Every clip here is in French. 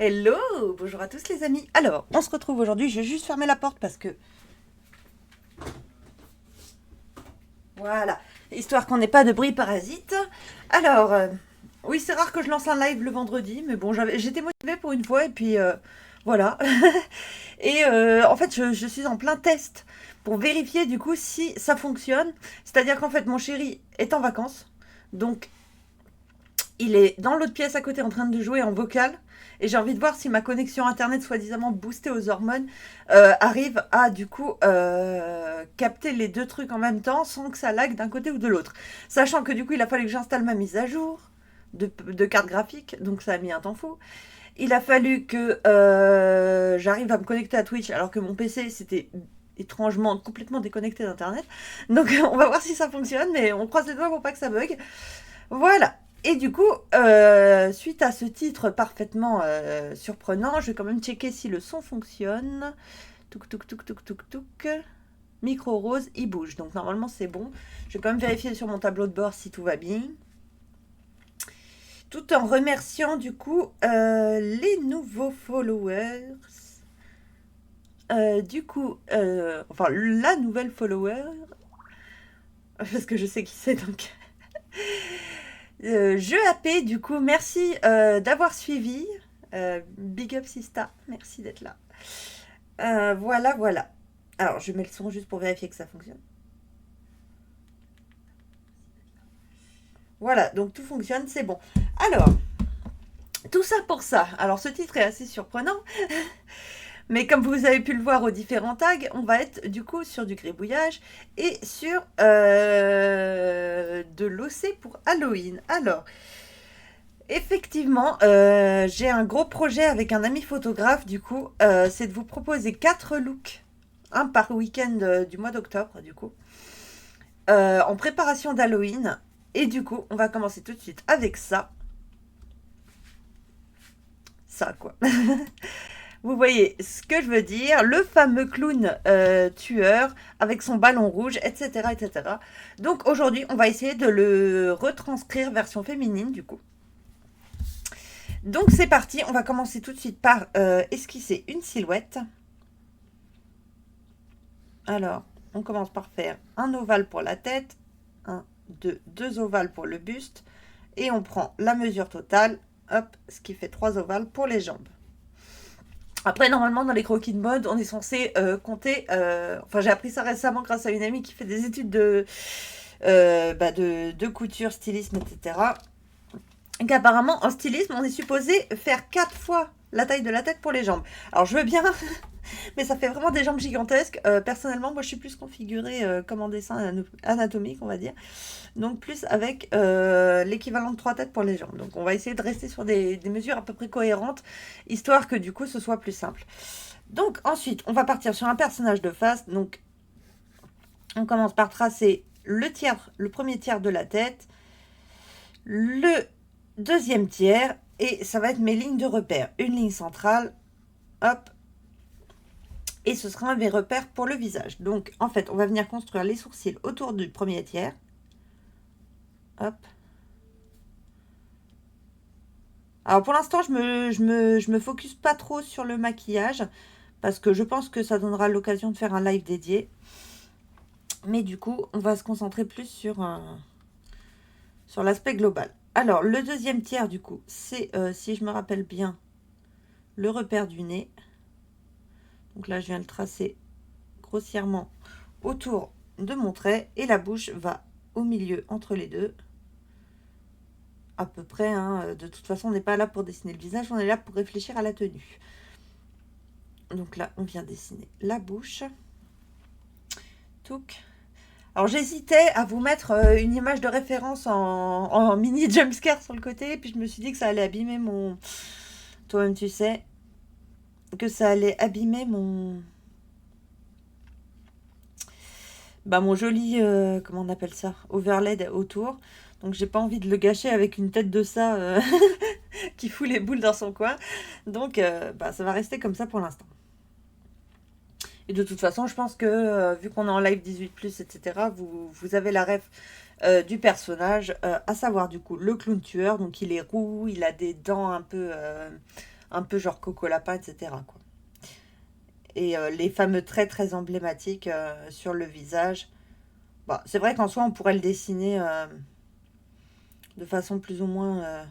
Hello, bonjour à tous les amis. Alors, on se retrouve aujourd'hui, je vais juste fermer la porte parce que... Voilà, histoire qu'on n'ait pas de bruit parasite. Alors, oui, c'est rare que je lance un live le vendredi, mais bon, j'étais motivée pour une fois et puis voilà. Et en fait, je suis en plein test pour vérifier du coup si ça fonctionne. C'est-à-dire qu'en fait, mon chéri est en vacances, donc il est dans l'autre pièce à côté en train de jouer en vocal. Et j'ai envie de voir si ma connexion internet soi-disant boostée aux hormones arrive à du coup capter les deux trucs en même temps sans que ça lag d'un côté ou de l'autre. Sachant que du coup il a fallu que j'installe ma mise à jour de carte graphique, donc ça a mis un temps fou. Il a fallu que j'arrive à me connecter à Twitch alors que mon PC c'était étrangement complètement déconnecté d'internet. Donc on va voir si ça fonctionne, mais on croise les doigts pour pas que ça bug. Voilà. Et du coup, suite à ce titre parfaitement surprenant, je vais quand même checker si le son fonctionne. Touk touk touk touk touk touk. Micro rose, il bouge. Donc normalement c'est bon. Je vais quand même vérifier sur mon tableau de bord si tout va bien. Tout en remerciant du coup les nouveaux followers. Enfin la nouvelle follower. Parce que je sais qui c'est donc. Jeu AP, du coup, merci d'avoir suivi. Big up Sista, merci d'être là. Voilà, voilà. Alors, je mets le son juste pour vérifier que ça fonctionne. Voilà, donc tout fonctionne, c'est bon. Alors, tout ça pour ça. Alors, ce titre est assez surprenant. Mais comme vous avez pu le voir aux différents tags, on va être du coup sur du gribouillage et sur de l'OC pour Halloween. Alors, effectivement, j'ai un gros projet avec un ami photographe, du coup, c'est de vous proposer 4 looks, un par week-end du mois d'octobre, du coup, en préparation d'Halloween. Et du coup, on va commencer tout de suite avec ça. Ça, quoi. Vous voyez ce que je veux dire, le fameux clown tueur avec son ballon rouge, etc., etc. Donc aujourd'hui, on va essayer de le retranscrire version féminine, du coup. Donc c'est parti, on va commencer tout de suite par esquisser une silhouette. Alors, on commence par faire un ovale pour la tête, deux ovales pour le buste, et on prend la mesure totale, hop, ce qui fait 3 ovales pour les jambes. Après, normalement, dans les croquis de mode, on est censé compter, enfin j'ai appris ça récemment grâce à une amie qui fait des études de couture, stylisme, etc. Qu'apparemment, en stylisme, on est supposé faire 4 fois la taille de la tête pour les jambes. Alors, je veux bien, mais ça fait vraiment des jambes gigantesques. Personnellement, moi, je suis plus configurée comme en dessin anatomique, on va dire. Donc, plus avec l'équivalent de 3 têtes pour les jambes. Donc, on va essayer de rester sur des mesures à peu près cohérentes, histoire que, du coup, ce soit plus simple. Donc, ensuite, on va partir sur un personnage de face. Donc, on commence par tracer le premier tiers de la tête, le deuxième tiers, et ça va être mes lignes de repère. Une ligne centrale, hop, et ce sera mes repères pour le visage. Donc, en fait, on va venir construire les sourcils autour du premier tiers. Hop. Alors, pour l'instant, je me focus pas trop sur le maquillage, parce que je pense que ça donnera l'occasion de faire un live dédié. Mais du coup, on va se concentrer plus sur l'aspect global. Alors, le deuxième tiers, du coup, c'est, si je me rappelle bien, le repère du nez. Donc là, je viens le tracer grossièrement autour de mon trait. Et la bouche va au milieu, entre les deux. À peu près, hein. De toute façon, on n'est pas là pour dessiner le visage, on est là pour réfléchir à la tenue. Donc là, on vient dessiner la bouche. Touc. Alors j'hésitais à vous mettre une image de référence en mini jumpscare sur le côté, puis je me suis dit que ça allait abîmer mon... Toi-même tu sais que ça allait abîmer mon... mon joli, comment on appelle ça, overlay autour. Donc j'ai pas envie de le gâcher avec une tête de ça qui fout les boules dans son coin. Donc ça va rester comme ça pour l'instant. Et de toute façon, je pense que vu qu'on est en live 18+, etc., vous avez la ref du personnage, à savoir du coup le clown tueur. Donc il est roux, il a des dents un peu un peu genre Coco Lapin, etc., quoi. Et les fameux traits très emblématiques sur le visage. Bah, c'est vrai qu'en soi, on pourrait le dessiner de façon plus ou moins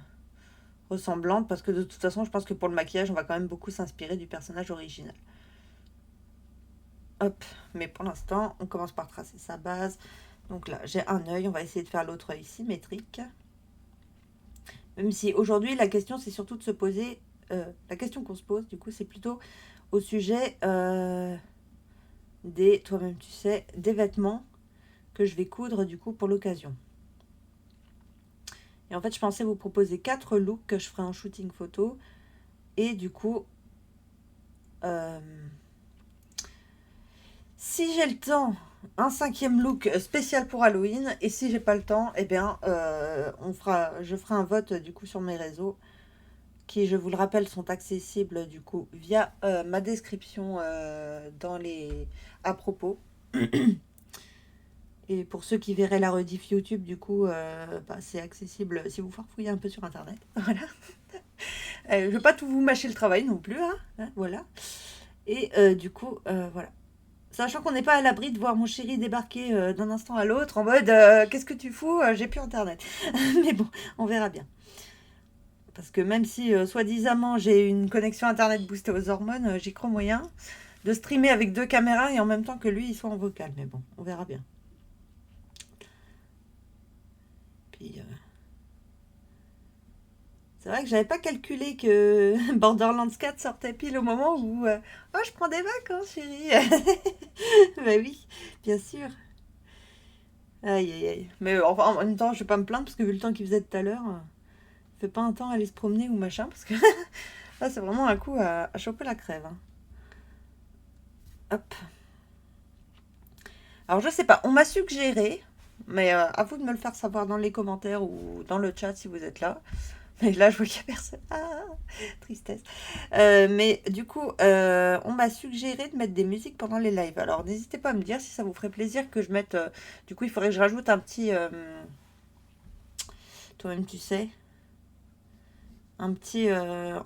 ressemblante, parce que de toute façon, je pense que pour le maquillage, on va quand même beaucoup s'inspirer du personnage original. Hop, mais pour l'instant, on commence par tracer sa base. Donc là, j'ai un œil, on va essayer de faire l'autre œil symétrique. Même si aujourd'hui, la question, c'est surtout de se poser... la question qu'on se pose, du coup, c'est plutôt au sujet des... Toi-même, tu sais, des vêtements que je vais coudre, du coup, pour l'occasion. Et en fait, je pensais vous proposer 4 looks que je ferai en shooting photo. Et du coup... si j'ai le temps, un 5e look spécial pour Halloween. Et si j'ai pas le temps, eh bien, je ferai un vote du coup sur mes réseaux, qui, je vous le rappelle, sont accessibles du coup via ma description dans les à propos. Et pour ceux qui verraient la rediff YouTube, du coup, c'est accessible si vous farfouillez un peu sur Internet. Voilà. Je ne vais pas tout vous mâcher le travail non plus, hein, voilà. Et du coup, voilà. Sachant qu'on n'est pas à l'abri de voir mon chéri débarquer d'un instant à l'autre en mode qu'est-ce que tu fous, j'ai plus internet. Mais bon, on verra bien. Parce que même si soi-disant j'ai une connexion internet boostée aux hormones, j'y crois moyen de streamer avec 2 caméras et en même temps que lui il soit en vocal. Mais bon, on verra bien. Puis c'est vrai que j'avais pas calculé que Borderlands 4 sortait pile au moment où oh, je prends des vacances, chérie. Bah oui, bien sûr. Aïe aïe aïe. Mais enfin, en même temps, je vais pas me plaindre parce que vu le temps qu'il faisait tout à l'heure, il fait pas un temps à aller se promener ou machin parce que là, c'est vraiment un coup à choper la crève, hein. Hop. Alors, je sais pas, on m'a suggéré, mais à vous de me le faire savoir dans les commentaires ou dans le chat si vous êtes là. Mais là, je vois qu'il n'y a personne. Ah, tristesse. Mais du coup, on m'a suggéré de mettre des musiques pendant les lives. Alors, n'hésitez pas à me dire si ça vous ferait plaisir que je mette... du coup, il faudrait que je rajoute un petit... toi-même, tu sais. Un petit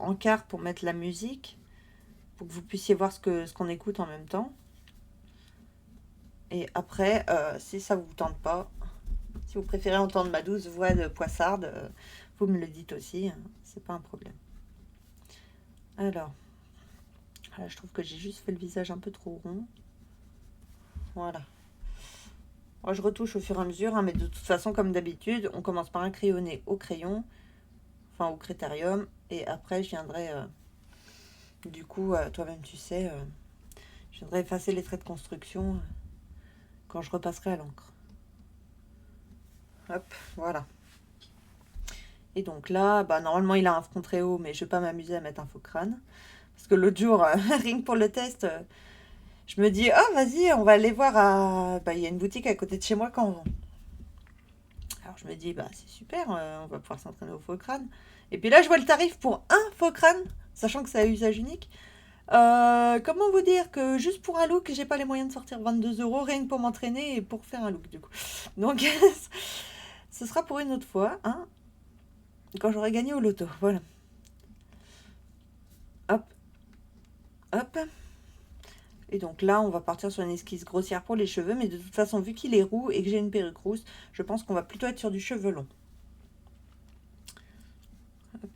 encart pour mettre la musique. Pour que vous puissiez voir ce qu'on écoute en même temps. Et après, si ça vous tente pas, si vous préférez entendre ma douce voix de poissarde, vous me le dites aussi, hein, c'est pas un problème. Alors, là, je trouve que j'ai juste fait le visage un peu trop rond. Voilà. Moi, je retouche au fur et à mesure, hein, mais de toute façon, comme d'habitude, on commence par un crayonné au crayon, enfin au critérium, et après, je viendrai, du coup, toi-même, tu sais, je viendrai effacer les traits de construction quand je repasserai à l'encre. Hop, voilà. Et donc là, bah, normalement, il a un front très haut, mais je vais pas m'amuser à mettre un faux crâne. Parce que l'autre jour, rien que pour le test, je me dis, oh, vas-y, on va aller voir à... Bah, il y a une boutique à côté de chez moi quand on vend. Alors je me dis, bah, c'est super, on va pouvoir s'entraîner au faux crâne. Et puis là, je vois le tarif pour un faux crâne, sachant que c'est à usage unique. Comment vous dire que juste pour un look, j'ai pas les moyens de sortir 22 € rien que pour m'entraîner et pour faire un look, du coup. Donc, ce sera pour une autre fois, hein, quand j'aurai gagné au loto. Voilà. Hop, hop. Et donc là, on va partir sur une esquisse grossière pour les cheveux. Mais de toute façon, vu qu'il est roux et que j'ai une perruque rousse, je pense qu'on va plutôt être sur du cheveu long. Hop.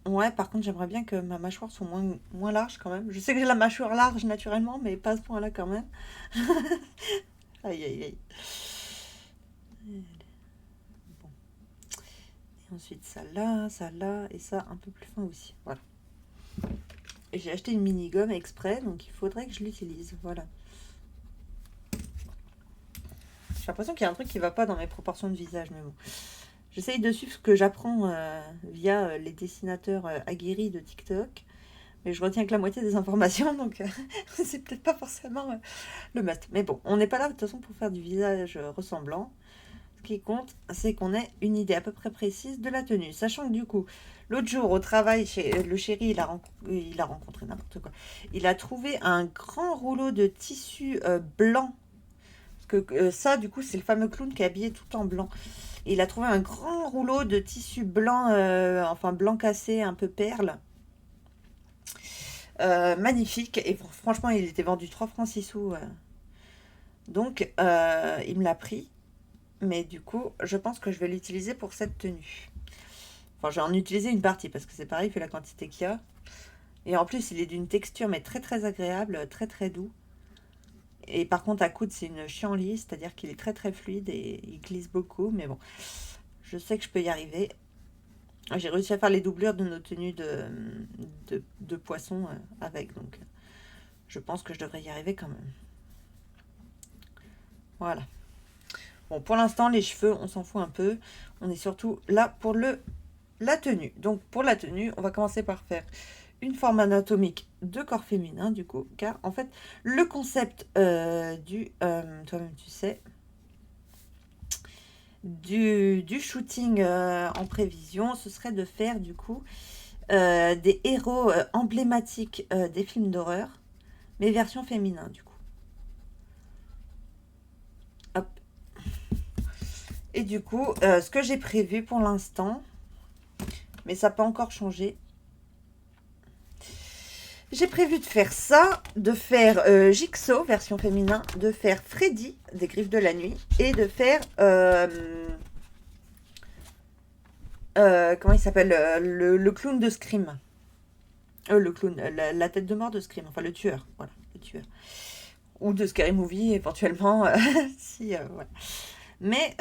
Ouais, par contre, j'aimerais bien que ma mâchoire soit moins large quand même. Je sais que j'ai la mâchoire large naturellement, mais pas à ce point-là quand même. Aïe, aïe, aïe. Bon. Et ensuite, ça là, et ça un peu plus fin aussi. Voilà. Et j'ai acheté une mini-gomme exprès, donc il faudrait que je l'utilise. Voilà. J'ai l'impression qu'il y a un truc qui va pas dans mes proportions de visage, mais bon. J'essaye de suivre ce que j'apprends via les dessinateurs aguerris de TikTok. Mais je retiens que la moitié des informations, donc c'est peut-être pas forcément le must. Mais bon, on n'est pas là de toute façon pour faire du visage ressemblant. Ce qui compte, c'est qu'on ait une idée à peu près précise de la tenue. Sachant que du coup, l'autre jour au travail, le chéri, il a rencontré n'importe quoi. Il a trouvé un grand rouleau de tissu blanc Parce que ça, du coup, c'est le fameux clown qui est habillé tout en blanc. Et il a trouvé un grand rouleau de tissu blanc, enfin blanc cassé, un peu perle. Magnifique. Et franchement, il était vendu 3 francs 6 sous. Donc, il me l'a pris. Mais du coup, je pense que je vais l'utiliser pour cette tenue. Enfin, je vais en utiliser une partie parce que c'est pareil, vu la quantité qu'il y a. Et en plus, il est d'une texture mais très très agréable, très très doux. Et par contre, à coudre, c'est une chienlit, c'est-à-dire qu'il est très très fluide et il glisse beaucoup. Mais bon, je sais que je peux y arriver. J'ai réussi à faire les doublures de nos tenues de poisson avec. Donc, je pense que je devrais y arriver quand même. Voilà. Bon, pour l'instant, les cheveux, on s'en fout un peu. On est surtout là pour la tenue. Donc, pour la tenue, on va commencer par faire une forme anatomique de corps féminin, du coup. Car, en fait, le concept toi-même, tu sais, du shooting en prévision, ce serait de faire, du coup, des héros emblématiques des films d'horreur, mais version féminin, du coup. Hop. Et du coup, ce que j'ai prévu pour l'instant, mais ça peut encore changer. J'ai prévu de faire ça, de faire Jigsaw, version féminin, de faire Freddy, des Griffes de la Nuit, et de faire, comment il s'appelle, le clown de Scream. Le clown, la tête de mort de Scream, enfin le tueur, voilà, le tueur. Ou de Scary Movie, éventuellement, si, voilà. Mais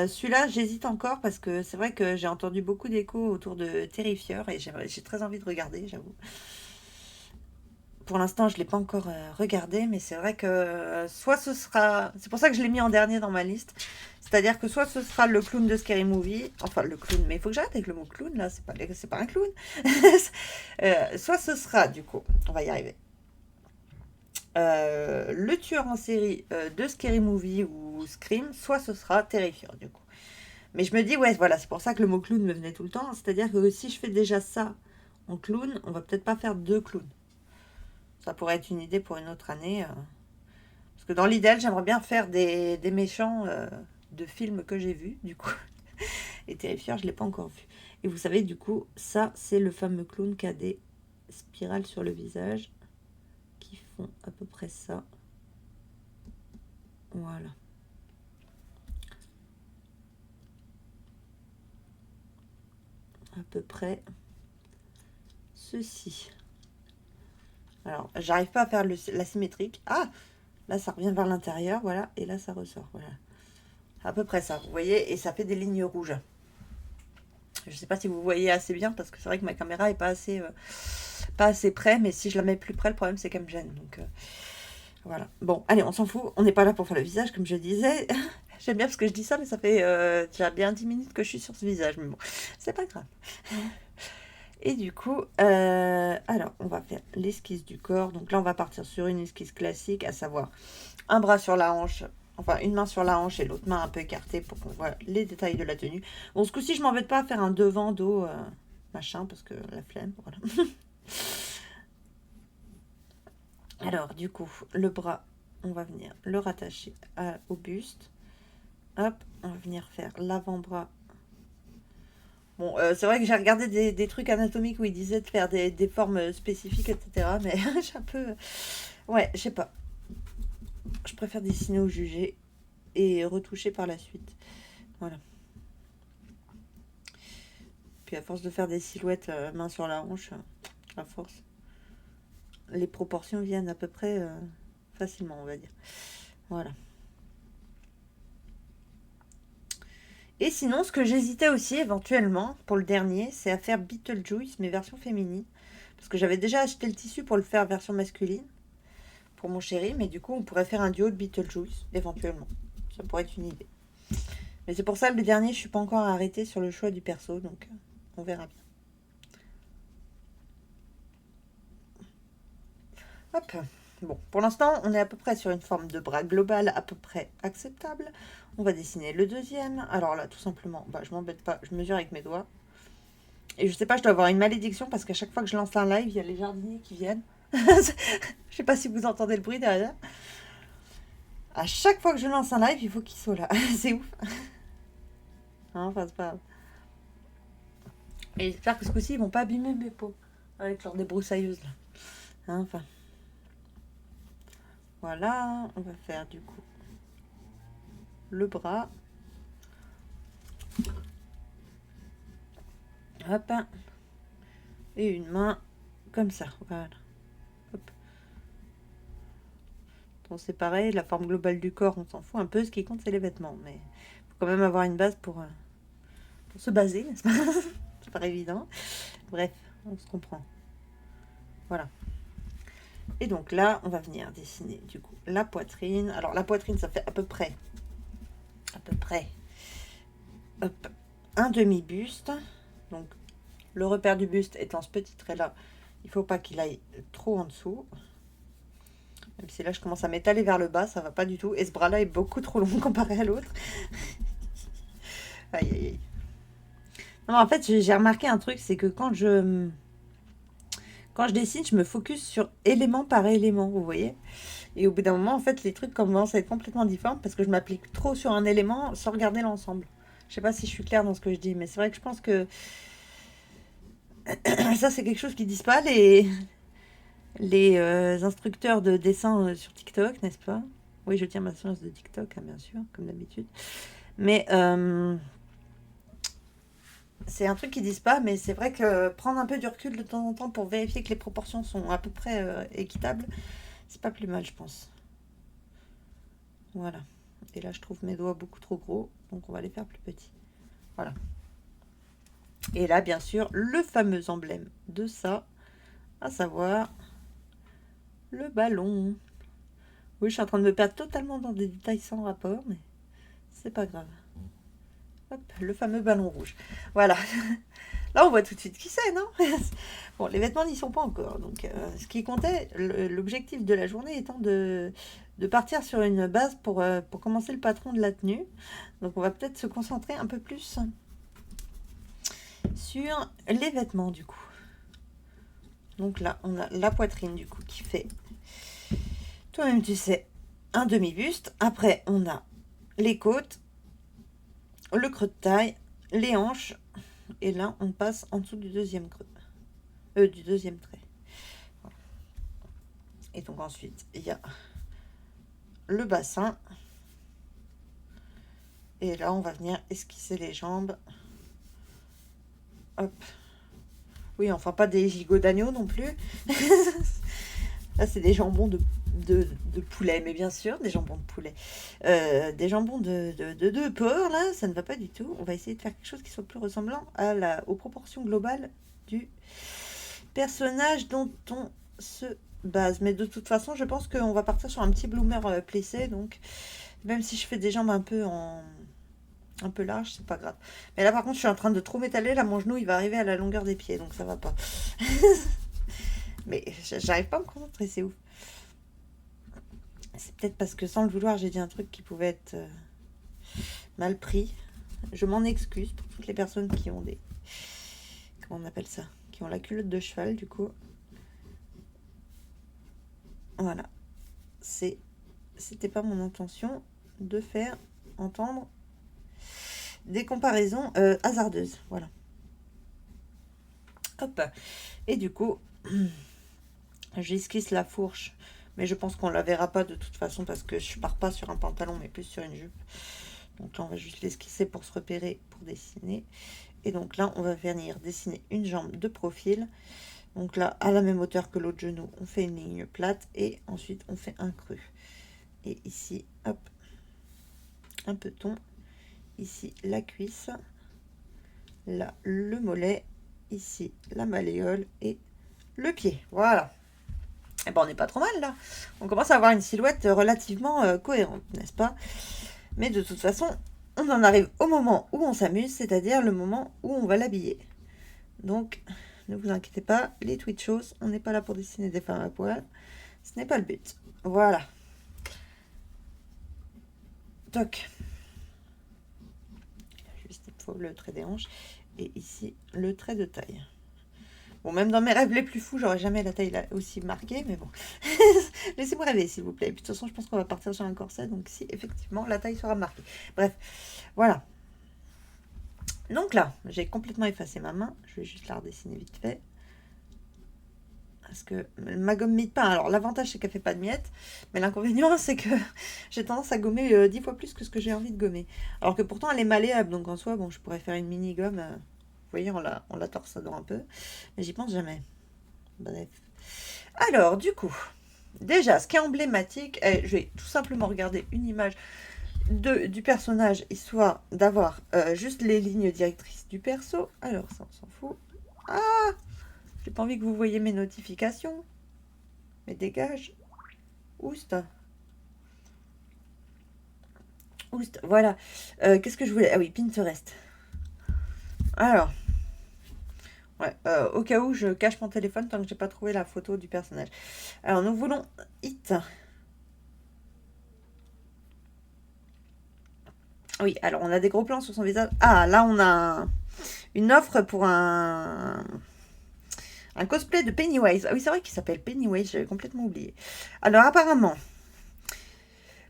celui-là, j'hésite encore parce que c'est vrai que j'ai entendu beaucoup d'échos autour de Terrifier et j'ai très envie de regarder, j'avoue. Pour l'instant, je ne l'ai pas encore regardé, mais c'est vrai que soit ce sera... C'est pour ça que je l'ai mis en dernier dans ma liste. C'est-à-dire que soit ce sera le clown de Scary Movie, enfin le clown, mais il faut que j'arrête avec le mot clown, là, c'est pas un clown. Soit ce sera, du coup, on va y arriver, le tueur en série de Scary Movie ou Scream, soit ce sera Terrifier, du coup. Mais je me dis, ouais, voilà, c'est pour ça que le mot clown me venait tout le temps. C'est-à-dire que si je fais déjà ça en clown, on va peut-être pas faire deux clowns. Ça pourrait être une idée pour une autre année. Parce que dans l'idéal, j'aimerais bien faire des méchants de films que j'ai vus, du coup. Et Terrifier, je ne l'ai pas encore vu. Et vous savez, du coup, ça, c'est le fameux clown qui a des spirales sur le visage qui font à peu près ça. Voilà. À peu près ceci. Alors, j'arrive pas à faire la symétrique. Ah, là, ça revient vers l'intérieur, voilà. Et là, ça ressort, voilà. À peu près ça, vous voyez. Et ça fait des lignes rouges. Je sais pas si vous voyez assez bien, parce que c'est vrai que ma caméra est pas assez près. Mais si je la mets plus près, le problème, c'est qu'elle me gêne. Donc, voilà. Bon, allez, on s'en fout. On n'est pas là pour faire le visage, comme je disais. J'aime bien parce que je dis ça, mais ça fait déjà bien 10 minutes que je suis sur ce visage. Mais bon, c'est pas grave. Et du coup, alors, on va faire l'esquisse du corps. Donc là, on va partir sur une esquisse classique, à savoir un bras sur la hanche, enfin une main sur la hanche et l'autre main un peu écartée pour qu'on voit les détails de la tenue. Bon, ce coup-ci, je m'embête pas à faire un devant, dos, machin, parce que la flemme, voilà. Alors, du coup, le bras, on va venir le rattacher au buste. Hop, on va venir faire l'avant-bras. Bon, c'est vrai que j'ai regardé des trucs anatomiques où ils disaient de faire des formes spécifiques, etc. Mais j'ai un peu... Ouais, je sais pas. Je préfère dessiner au jugé et retoucher par la suite. Voilà. Puis à force de faire des silhouettes main sur la hanche, à force, les proportions viennent à peu près facilement, on va dire. Voilà. Et sinon, ce que j'hésitais aussi éventuellement pour le dernier, c'est à faire Beetlejuice, mais version féminine. Parce que j'avais déjà acheté le tissu pour le faire version masculine, pour mon chéri, mais du coup, on pourrait faire un duo de Beetlejuice, éventuellement. Ça pourrait être une idée. Mais c'est pour ça, le dernier, je suis pas encore arrêtée sur le choix du perso, donc on verra bien. Hop. Bon, pour l'instant, on est à peu près sur une forme de bras global à peu près acceptable. On va dessiner le deuxième. Alors là, tout simplement, bah, je m'embête pas, je mesure avec mes doigts. Et je sais pas, je dois avoir une malédiction parce qu'à chaque fois que je lance un live, il y a les jardiniers qui viennent. Je sais pas si vous entendez le bruit derrière. À chaque fois que je lance un live, il faut qu'il soit là. C'est ouf. Hein, enfin, c'est pas grave. Et j'espère que ce coup-ci, ils vont pas abîmer mes peaux. Avec leur débroussailleuse, là. Hein, enfin, voilà. On va faire, du coup, le bras. Hop. Et une main, comme ça. Voilà. Hop. Bon, c'est pareil, la forme globale du corps, on s'en fout un peu. Ce qui compte, c'est les vêtements. Mais il faut quand même avoir une base pour se baser, n'est-ce pas? C'est pas évident. Bref, on se comprend. Voilà. Et donc là, on va venir dessiner du coup la poitrine. Alors la poitrine, ça fait à peu près, hop, un demi-buste. Donc le repère du buste étant ce petit trait là, il faut pas qu'il aille trop en dessous. Même si là je commence à m'étaler vers le bas, ça va pas du tout. Et ce bras là est beaucoup trop long comparé à l'autre. Aïe aïe aïe. Non, en fait, j'ai remarqué un truc, c'est que quand je dessine, je me focus sur élément par élément, vous voyez. Et au bout d'un moment, en fait, les trucs commencent à être complètement différents parce que je m'applique trop sur un élément sans regarder l'ensemble. Je sais pas si je suis claire dans ce que je dis, mais c'est vrai que je pense que ça, c'est quelque chose qu'ils disent pas les instructeurs de dessin sur TikTok, n'est-ce pas? Oui, je tiens ma séance de TikTok, hein, bien sûr, comme d'habitude. Mais c'est un truc qu'ils disent pas, mais c'est vrai que prendre un peu du recul de temps en temps pour vérifier que les proportions sont à peu près équitables, c'est pas plus mal, je pense. Voilà. Et là, je trouve mes doigts beaucoup trop gros, donc on va les faire plus petits. Voilà. Et là, bien sûr, le fameux emblème de ça, à savoir le ballon. Oui, je suis en train de me perdre totalement dans des détails sans rapport, mais c'est pas grave. Hop, le fameux ballon rouge. Voilà. Là, on voit tout de suite qui c'est, non? Bon, les vêtements n'y sont pas encore. Donc, ce qui comptait, l'objectif de la journée étant de partir sur une base pour commencer le patron de la tenue. Donc, on va peut-être se concentrer un peu plus sur les vêtements, du coup. Donc là, on a la poitrine, du coup, qui fait, toi-même, tu sais, un demi-buste. Après, on a les côtes, le creux de taille, les hanches. Et là, on passe en dessous du deuxième creux. Du deuxième trait. Voilà. Et donc ensuite, il y a le bassin. Et là, on va venir esquisser les jambes. Hop. Oui, enfin pas des gigots d'agneau non plus. Là, c'est des jambons de poulet, mais bien sûr, des jambons de poulet. Des jambons de porc, là, ça ne va pas du tout. On va essayer de faire quelque chose qui soit plus ressemblant aux proportions globales du personnage dont on se base. Mais de toute façon, je pense qu'on va partir sur un petit bloomer plissé, donc même si je fais des jambes un peu larges, c'est pas grave. Mais là, par contre, je suis en train de trop m'étaler. Là, mon genou, il va arriver à la longueur des pieds, donc ça va pas. Mais j'arrive pas à me concentrer, c'est ouf. C'est peut-être parce que sans le vouloir, j'ai dit un truc qui pouvait être mal pris. Je m'en excuse pour toutes les personnes qui ont comment on appelle ça? Qui ont la culotte de cheval, du coup. Voilà. C'était pas mon intention de faire entendre des comparaisons hasardeuses. Voilà. Hop. Et du coup, j'esquisse la fourche. Mais je pense qu'on la verra pas de toute façon parce que je pars pas sur un pantalon mais plus sur une jupe. Donc là, on va juste l'esquisser pour se repérer, pour dessiner. Et donc là, on va venir dessiner une jambe de profil. Donc là, à la même hauteur que l'autre genou, on fait une ligne plate et ensuite on fait un creux. Et ici, hop, un peton. Ici, la cuisse. Là, le mollet. Ici, la malléole et le pied. Voilà. Et ben, on n'est pas trop mal là. On commence à avoir une silhouette relativement cohérente, n'est-ce pas? Mais de toute façon, on en arrive au moment où on s'amuse, c'est-à-dire le moment où on va l'habiller. Donc, ne vous inquiétez pas, les Twitchos, on n'est pas là pour dessiner des femmes à poil. Ce n'est pas le but. Voilà. Toc. Juste il faut le trait des hanches. Et ici, le trait de taille. Bon, même dans mes rêves les plus fous, j'aurais jamais la taille là aussi marquée, mais bon. Laissez-moi rêver, s'il vous plaît. Et puis, de toute façon, je pense qu'on va partir sur un corset. Donc, si, effectivement, la taille sera marquée. Bref, voilà. Donc là, j'ai complètement effacé ma main. Je vais juste la redessiner vite fait. Parce que ma gomme mie de pain, alors l'avantage c'est qu'elle fait pas de miettes, mais l'inconvénient c'est que j'ai tendance à gommer 10 fois plus que ce que j'ai envie de gommer. Alors que pourtant elle est malléable, donc en soi, bon, je pourrais faire une mini gomme. Vous voyez, on la torsadant un peu, mais j'y pense jamais. Bref. Alors, du coup, déjà, ce qui est emblématique, je vais tout simplement regarder une image du personnage, histoire d'avoir juste les lignes directrices du perso. Alors, ça, on s'en fout. Ah! J'ai pas envie que vous voyez mes notifications. Mais dégage. Oust. Oust. Voilà. Qu'est-ce que je voulais? Ah oui, Pinterest. Alors. Ouais, au cas où je cache mon téléphone tant que j'ai pas trouvé la photo du personnage. Alors, nous voulons It. Oui, alors on a des gros plans sur son visage. Ah, là on a une offre pour un cosplay de Pennywise. Ah oui, c'est vrai qu'il s'appelle Pennywise, j'avais complètement oublié. Alors apparemment,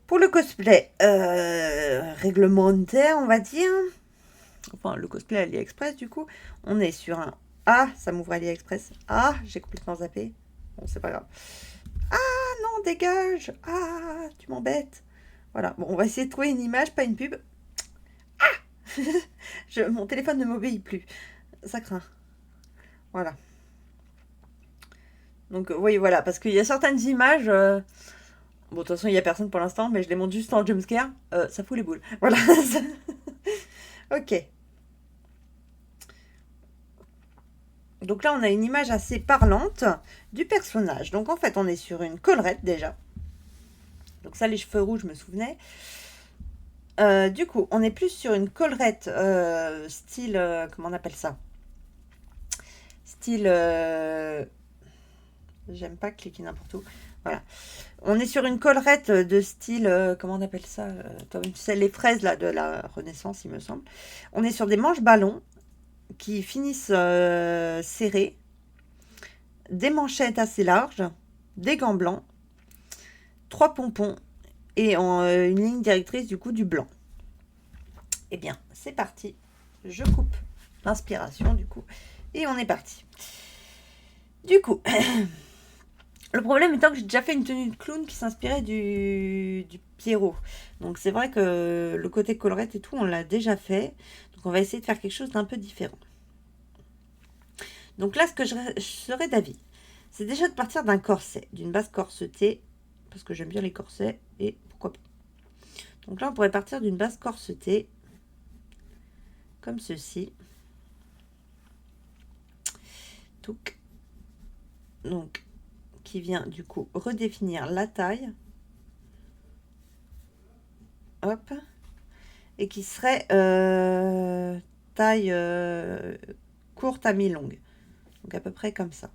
pour le cosplay réglementaire, on va dire, enfin le cosplay AliExpress du coup, on est sur un... Ah, ça m'ouvre AliExpress. Ah, j'ai complètement zappé. Bon, c'est pas grave. Ah non, dégage. Ah, tu m'embêtes. Voilà, bon, on va essayer de trouver une image, pas une pub. Ah mon téléphone ne m'obéit plus. Ça craint. Voilà. Donc, oui, voilà, parce qu'il y a certaines images... Bon, de toute façon, il n'y a personne pour l'instant, mais je les montre juste en jumpscare. Ça fout les boules. Voilà. Ok. Donc là, on a une image assez parlante du personnage. Donc en fait, on est sur une collerette déjà. Donc ça, les cheveux rouges, je me souvenais. Du coup, on est plus sur une collerette style... comment on appelle ça? Style... j'aime pas cliquer n'importe où. Voilà. On est sur une collerette de style... comment on appelle ça? Tu sais, les fraises là, de la Renaissance, il me semble. On est sur des manches ballons qui finissent serrées, des manchettes assez larges, des gants blancs, 3 pompons et une ligne directrice du coup du blanc. Eh bien, c'est parti. Je coupe l'inspiration du coup et on est parti. Du coup, le problème étant que j'ai déjà fait une tenue de clown qui s'inspirait du Pierrot. Donc c'est vrai que le côté collerette et tout, on l'a déjà fait. Donc on va essayer de faire quelque chose d'un peu différent. Donc là, ce que je serais d'avis, c'est déjà de partir d'un corset, d'une base corsetée, parce que j'aime bien les corsets, et pourquoi pas. Donc là, on pourrait partir d'une base corsetée, comme ceci. Touc. Donc, qui vient du coup redéfinir la taille. Hop. Et qui serait taille courte à mi-longue. Donc à peu près comme ça.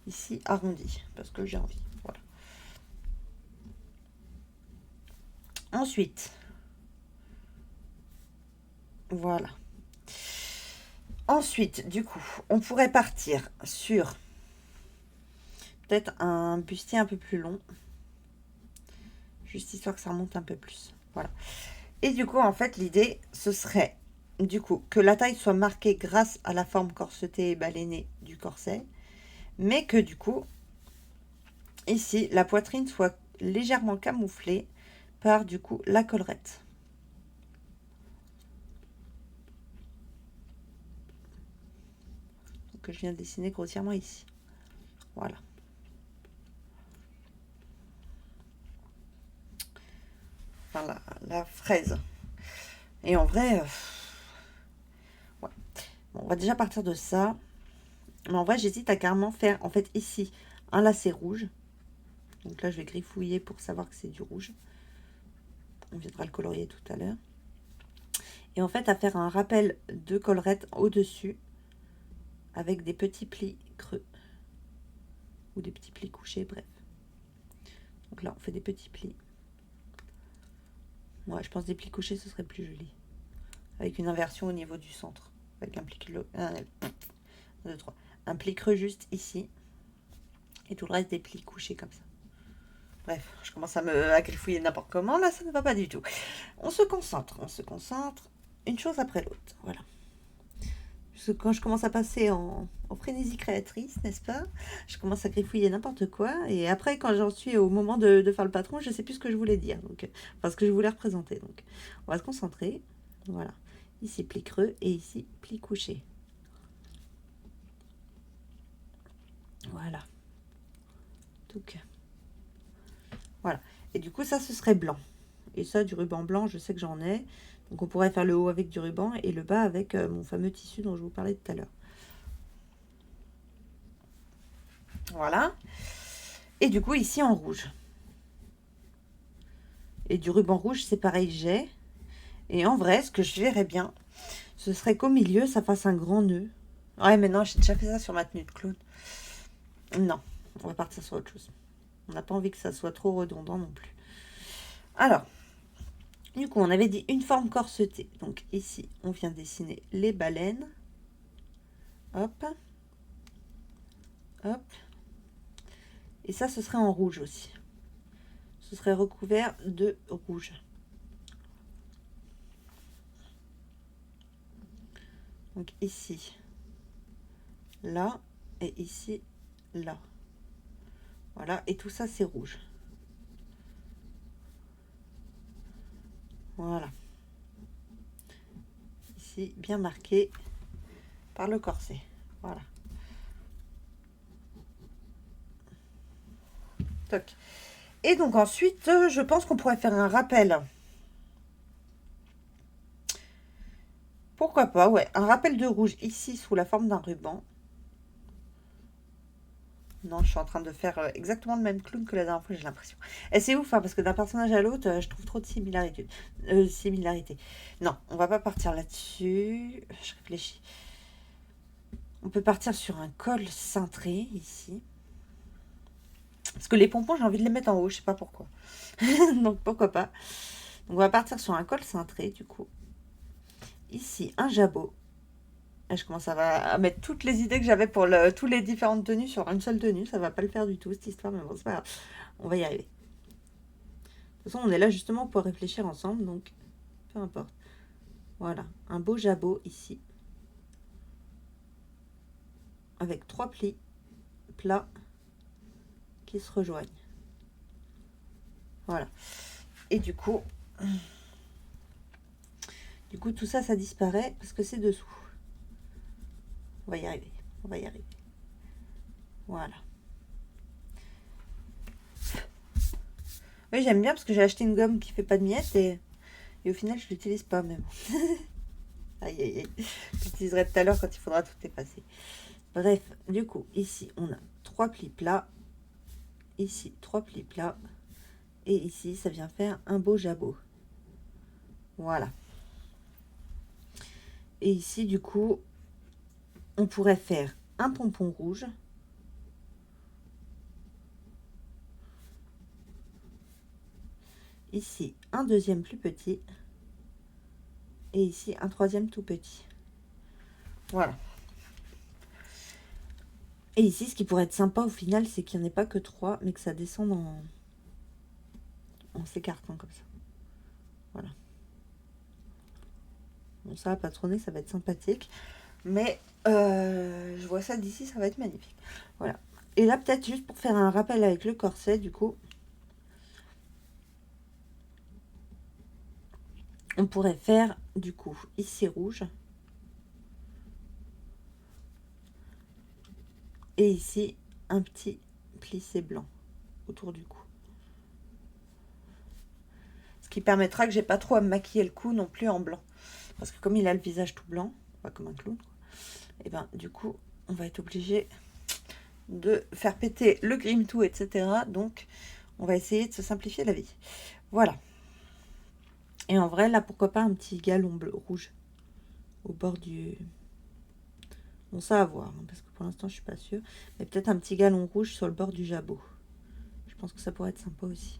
Ici, arrondi, parce que j'ai envie. Voilà. Ensuite, voilà. Ensuite, du coup, on pourrait partir sur peut-être un bustier un peu plus long. Juste histoire que ça remonte un peu plus. Voilà. Et du coup, en fait, l'idée, ce serait du coup que la taille soit marquée grâce à la forme corsetée et balénée du corset. Mais que du coup, ici, la poitrine soit légèrement camouflée par du coup la collerette. Que je viens de dessiner grossièrement ici. Voilà. Enfin, la fraise. Et en vrai, ouais. Bon, on va déjà partir de ça. Mais en vrai, j'hésite à carrément faire, en fait, ici, un lacet rouge. Donc là, je vais griffouiller pour savoir que c'est du rouge. On viendra le colorier tout à l'heure. Et en fait, à faire un rappel de collerette au-dessus avec des petits plis creux. Ou des petits plis couchés, bref. Donc là, on fait des petits plis. Ouais, je pense des plis couchés, ce serait plus joli. Avec une inversion au niveau du centre. Avec un pli creux. Un pli creux juste ici. Et tout le reste des plis couchés comme ça. Bref, je commence à griffouiller n'importe comment. Là, ça ne va pas du tout. On se concentre. On se concentre. Une chose après l'autre. Voilà. Parce que quand je commence à passer en frénésie créatrice, n'est-ce pas? Je commence à griffouiller n'importe quoi. Et après, quand j'en suis au moment de faire le patron, je ne sais plus ce que je voulais dire. Donc, enfin, ce que je voulais représenter. Donc, on va se concentrer. Voilà. Ici, pli creux. Et ici, pli couché. Voilà. Donc, voilà. Et du coup, ça, ce serait blanc. Et ça, du ruban blanc, je sais que j'en ai. Donc, on pourrait faire le haut avec du ruban et le bas avec mon fameux tissu dont je vous parlais tout à l'heure. Voilà. Et du coup, ici, en rouge. Et du ruban rouge, c'est pareil, j'ai. Et en vrai, ce que je verrais bien, ce serait qu'au milieu, ça fasse un grand nœud. Ouais, mais non, j'ai déjà fait ça sur ma tenue de clown. Non, on va partir sur autre chose. On n'a pas envie que ça soit trop redondant non plus. Alors, du coup, on avait dit une forme corsetée. Donc ici, on vient dessiner les baleines. Hop. Hop. Et ça, ce serait en rouge aussi. Ce serait recouvert de rouge. Donc ici, là, et ici, là. Voilà, et tout ça, c'est rouge. Voilà. Ici, bien marqué par le corset. Voilà. Toc. Et donc ensuite, je pense qu'on pourrait faire un rappel. Pourquoi pas, ouais. Un rappel de rouge ici sous la forme d'un ruban. Non, je suis en train de faire exactement le même clown que la dernière fois, j'ai l'impression. Et c'est ouf, hein, parce que d'un personnage à l'autre, je trouve trop de similarité. Non, on va pas partir là-dessus. Je réfléchis. On peut partir sur un col cintré, ici. Parce que les pompons, j'ai envie de les mettre en haut, je sais pas pourquoi. Donc, pourquoi pas. Donc, on va partir sur un col cintré, du coup. Ici, un jabot. Et je commence à mettre toutes les idées que j'avais pour tous les différentes tenues sur une seule tenue. Ça va pas le faire du tout, cette histoire, mais bon, c'est pas grave. On va y arriver. De toute façon, on est là justement pour réfléchir ensemble, donc peu importe. Voilà, un beau jabot ici. Avec 3 plis plats qui se rejoignent. Voilà. Et du coup, tout ça, ça disparaît parce que c'est dessous. On va y arriver. On va y arriver. Voilà. Oui, j'aime bien parce que j'ai acheté une gomme qui fait pas de miettes et au final, je l'utilise pas même. Aïe, aïe, aïe. J'utiliserai tout à l'heure quand il faudra tout effacer. Bref, du coup, ici, on a 3 plis plats. Ici, 3 plis plats. Et ici, ça vient faire un beau jabot. Voilà. Et ici, du coup, on pourrait faire un pompon rouge. Ici, un deuxième plus petit. Et ici, un troisième tout petit. Voilà. Et ici, ce qui pourrait être sympa au final, c'est qu'il n'y en ait pas que 3, mais que ça descende en s'écartant comme ça. Voilà. Bon, ça va patronner, ça va être sympathique. Mais je vois ça d'ici, ça va être magnifique. Voilà. Et là, peut-être juste pour faire un rappel avec le corset, du coup, on pourrait faire, du coup, ici rouge. Et ici, un petit plissé blanc autour du cou. Ce qui permettra que j'ai pas trop à me maquiller le cou non plus en blanc. Parce que comme il a le visage tout blanc, pas comme un clown, et ben du coup, on va être obligé de faire péter le Grimm-Tout, etc. Donc, on va essayer de se simplifier la vie. Voilà. Et en vrai, là, pourquoi pas un petit galon bleu, rouge au bord du... Bon, ça à voir, hein, parce que pour l'instant, je suis pas sûre. Mais peut-être un petit galon rouge sur le bord du jabot. Je pense que ça pourrait être sympa aussi.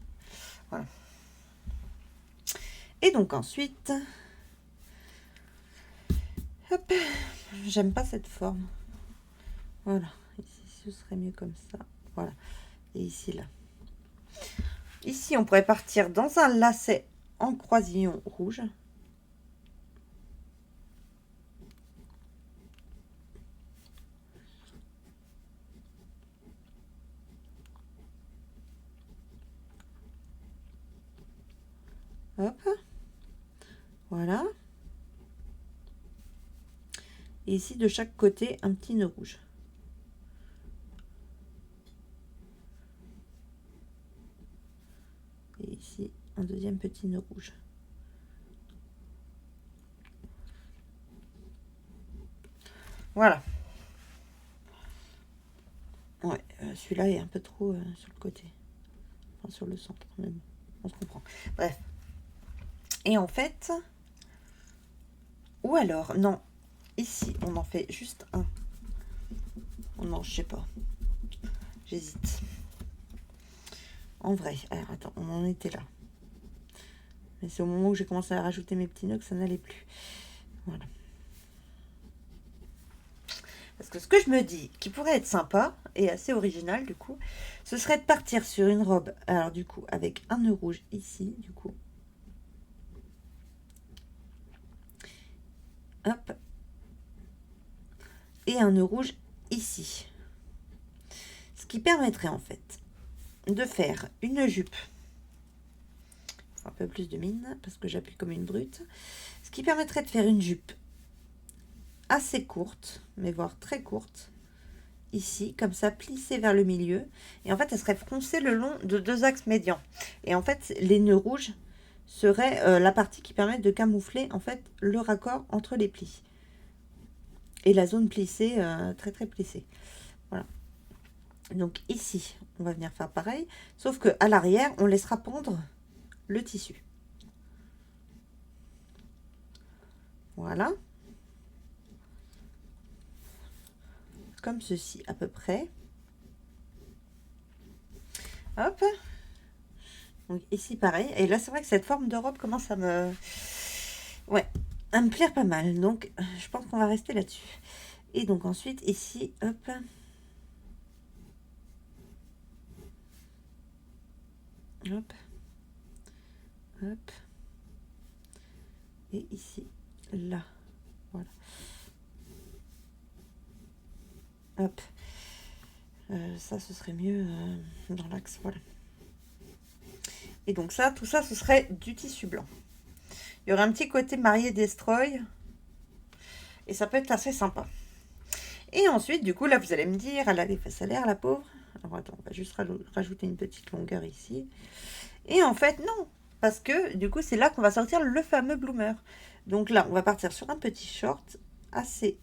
Voilà. Et donc ensuite... Hop, j'aime pas cette forme. Voilà, ici ce serait mieux comme ça. Voilà. Et ici, là. Ici, on pourrait partir dans un lacet en croisillon rouge. Hop. Voilà. Et ici, de chaque côté, un petit nœud rouge. Et ici, un deuxième petit nœud rouge. Voilà. Ouais, celui-là est un peu trop sur le côté. Enfin, sur le centre, mais bon, on se comprend. Bref. Et en fait... Ou alors, non. Ici, on en fait juste un. Oh non, je sais pas. J'hésite. En vrai. Alors, attends, on en était là. Mais c'est au moment où j'ai commencé à rajouter mes petits nœuds que ça n'allait plus. Voilà. Parce que ce que je me dis, qui pourrait être sympa et assez original du coup, ce serait de partir sur une robe, alors du coup, avec un nœud rouge ici, du coup. Hop. Et un nœud rouge ici. Ce qui permettrait en fait de faire une jupe. Un peu plus de mine parce que j'appuie comme une brute. Ce qui permettrait de faire une jupe assez courte, mais voire très courte. Ici, comme ça, plissée vers le milieu. Et en fait, elle serait froncée le long de deux axes médians. Et en fait, les nœuds rouges seraient la partie qui permet de camoufler en fait le raccord entre les plis. Et la zone plissée, très très plissée. Voilà. Donc ici, on va venir faire pareil. Sauf que à l'arrière, on laissera pendre le tissu. Voilà. Comme ceci à peu près. Hop. Donc ici pareil. Et là c'est vrai que cette forme de robe commence à me... Ouais, à me plaire pas mal. Donc je pense qu'on va rester là-dessus. Et donc ensuite ici, hop. Hop. Hop. Et ici, là. Voilà. Hop. Ça ce serait mieux dans l'axe. Voilà. Et donc ça, tout ça, ce serait du tissu blanc. Il y aurait un petit côté marié destroy. Et ça peut être assez sympa. Et ensuite, du coup, là, vous allez me dire, elle a les fesses à l'air, la pauvre. Alors, attends, on va juste rajouter une petite longueur ici. Et en fait, non. Parce que, du coup, c'est là qu'on va sortir le fameux bloomer. Donc là, on va partir sur un petit short assez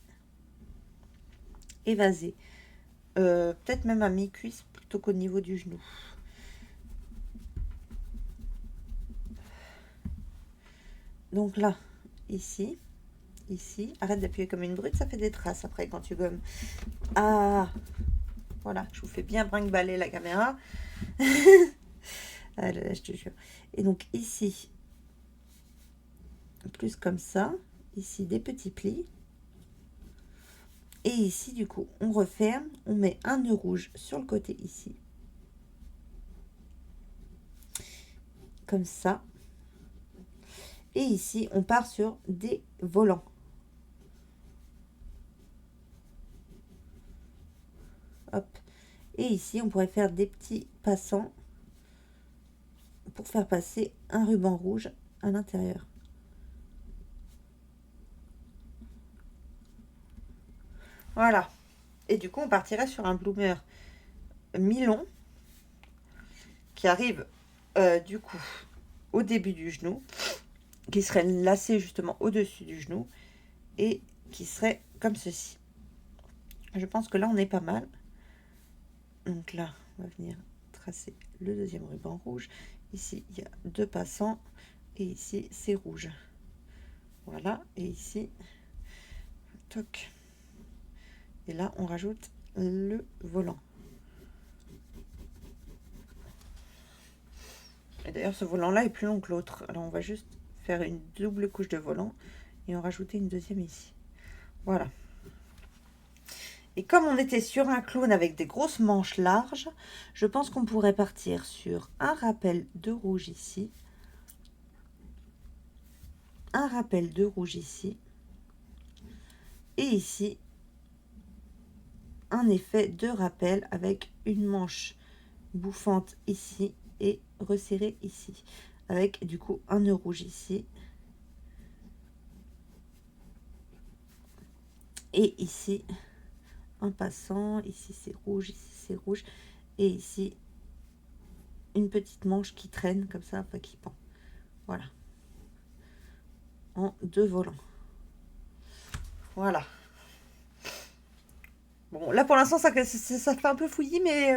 évasé. Peut-être même à mi-cuisse plutôt qu'au niveau du genou. Donc là, ici, arrête d'appuyer comme une brute, ça fait des traces après quand tu gommes. Ah, voilà, je vous fais bien brinque-baller la caméra. Ah là là, je te jure. Et donc ici, plus comme ça, ici des petits plis. Et ici, du coup, on referme, on met un nœud rouge sur le côté ici. Comme ça. Et ici, on part sur des volants. Hop. Et ici, on pourrait faire des petits passants pour faire passer un ruban rouge à l'intérieur. Voilà. Et du coup, on partirait sur un bloomer mi-long qui arrive du coup au début du genou, qui serait lacé justement au-dessus du genou et qui serait comme ceci. Je pense que là, on est pas mal. Donc là, on va venir tracer le deuxième ruban rouge. Ici, il y a deux passants et ici, c'est rouge. Voilà, et ici, toc. Et là, on rajoute le volant. Et d'ailleurs, ce volant-là est plus long que l'autre. Alors, on va juste faire une double couche de volant et en rajouter une deuxième ici. Voilà. Et comme on était sur un clown avec des grosses manches larges, je pense qu'on pourrait partir sur un rappel de rouge ici, un rappel de rouge ici, et ici, un effet de rappel avec une manche bouffante ici et resserrée ici, avec du coup un nœud rouge ici, et ici un passant, ici c'est rouge, et ici une petite manche qui traîne comme ça, enfin qui pend, voilà, en 2 volants. Voilà. Bon, là pour l'instant ça fait un peu fouillis, mais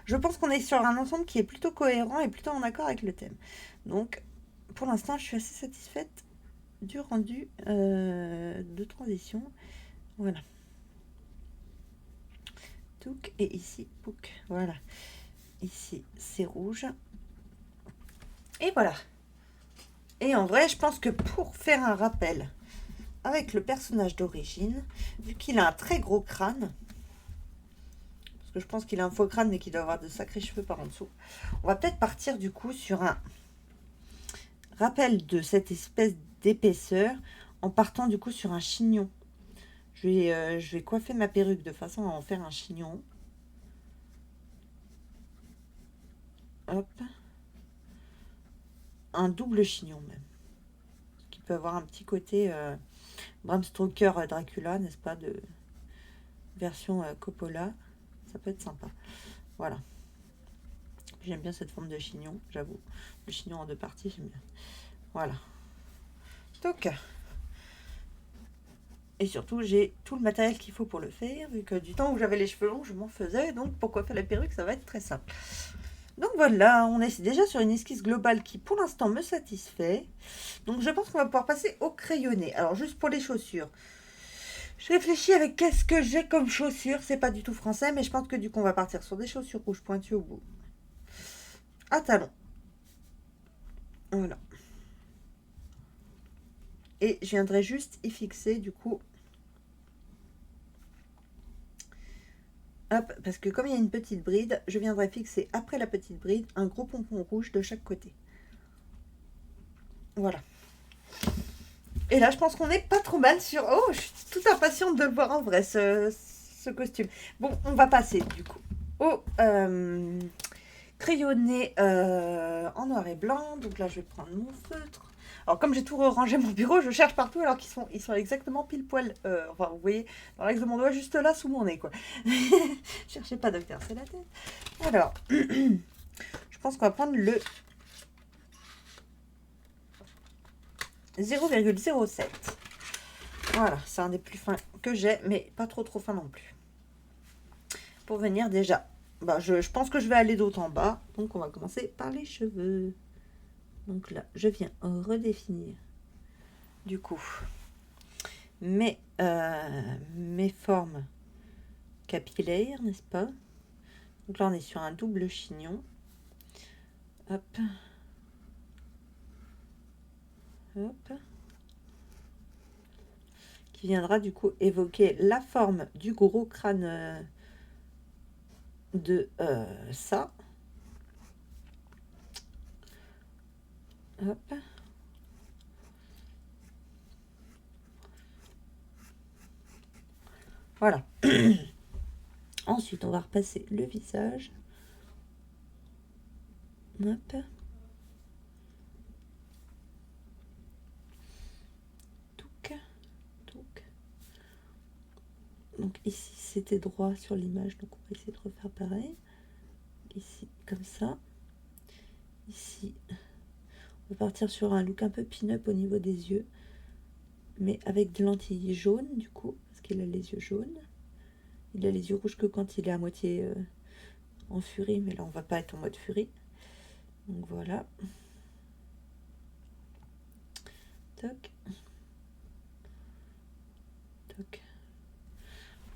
je pense qu'on est sur un ensemble qui est plutôt cohérent et plutôt en accord avec le thème. Donc pour l'instant je suis assez satisfaite du rendu de transition. Voilà. Touc, et ici, pouc. Voilà. Ici c'est rouge. Et voilà. Et en vrai je pense que pour faire un rappel avec le personnage d'origine, vu qu'il a un très gros crâne, parce que je pense qu'il a un faux crâne mais qu'il doit avoir de sacrés cheveux par en dessous, on va peut-être partir du coup sur un rappel de cette espèce d'épaisseur en partant du coup sur un chignon. Je vais coiffer ma perruque de façon à en faire un chignon. Hop. Un double chignon même. Qui peut avoir un petit côté Bram Stoker Dracula, n'est-ce pas, de version Coppola. Ça peut être sympa. Voilà. J'aime bien cette forme de chignon, j'avoue. Le chignon en 2 parties, j'aime bien. Voilà. Donc, et surtout, j'ai tout le matériel qu'il faut pour le faire, vu que du temps où j'avais les cheveux longs, je m'en faisais. Donc, pourquoi faire la perruque, ça va être très simple. Donc voilà, on est déjà sur une esquisse globale qui, pour l'instant, me satisfait. Donc, je pense qu'on va pouvoir passer au crayonné. Alors, juste pour les chaussures. Je réfléchis avec qu'est-ce que j'ai comme chaussures. C'est pas du tout français, mais je pense que du coup, on va partir sur des chaussures rouges pointues au bout. À talons. Voilà. Et je viendrai juste y fixer, du coup, hop, parce que comme il y a une petite bride, je viendrai fixer après la petite bride un gros pompon rouge de chaque côté. Voilà. Et là, je pense qu'on n'est pas trop mal sur... Oh, je suis toute impatiente de le voir en vrai, ce costume. Bon, on va passer du coup au crayonné en noir et blanc. Donc là, je vais prendre mon feutre. Alors, comme j'ai tout rangé mon bureau, je cherche partout alors ils sont exactement pile poil. Enfin, vous voyez, dans l'axe de mon doigt, juste là, sous mon nez, quoi. Cherchez pas, docteur, c'est la tête. Alors, je pense qu'on va prendre le 0,07. Voilà, c'est un des plus fins que j'ai, mais pas trop fin non plus. Pour venir déjà, bah, je pense que je vais aller d'autre en bas, donc on va commencer par les cheveux. Donc là, je viens redéfinir du coup mes formes capillaires, n'est-ce pas? Donc là, on est sur un double chignon. Hop. Hop. Qui viendra du coup évoquer la forme du gros crâne de ça. Hop. Voilà. Ensuite, on va repasser le visage. Hop. Touc. Touc. Donc ici, c'était droit sur l'image, donc on va essayer de refaire pareil. Ici, comme ça. Ici, on va partir sur un look un peu pin-up au niveau des yeux, mais avec des lentilles jaunes du coup, parce qu'il a les yeux jaunes. Il a les yeux rouges que quand il est à moitié en furie, mais là on va pas être en mode furie. Donc voilà. Toc. Toc.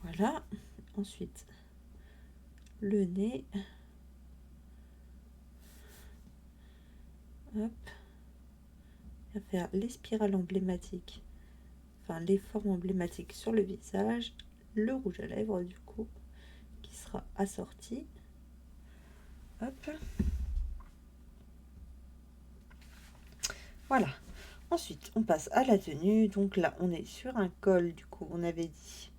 Voilà. Ensuite, le nez. Hop. On va faire les spirales emblématiques, enfin les formes emblématiques sur le visage, le rouge à lèvres du coup qui sera assorti. Hop. Voilà. Ensuite, on passe à la tenue. Donc là, on est sur un col, du coup, on avait dit,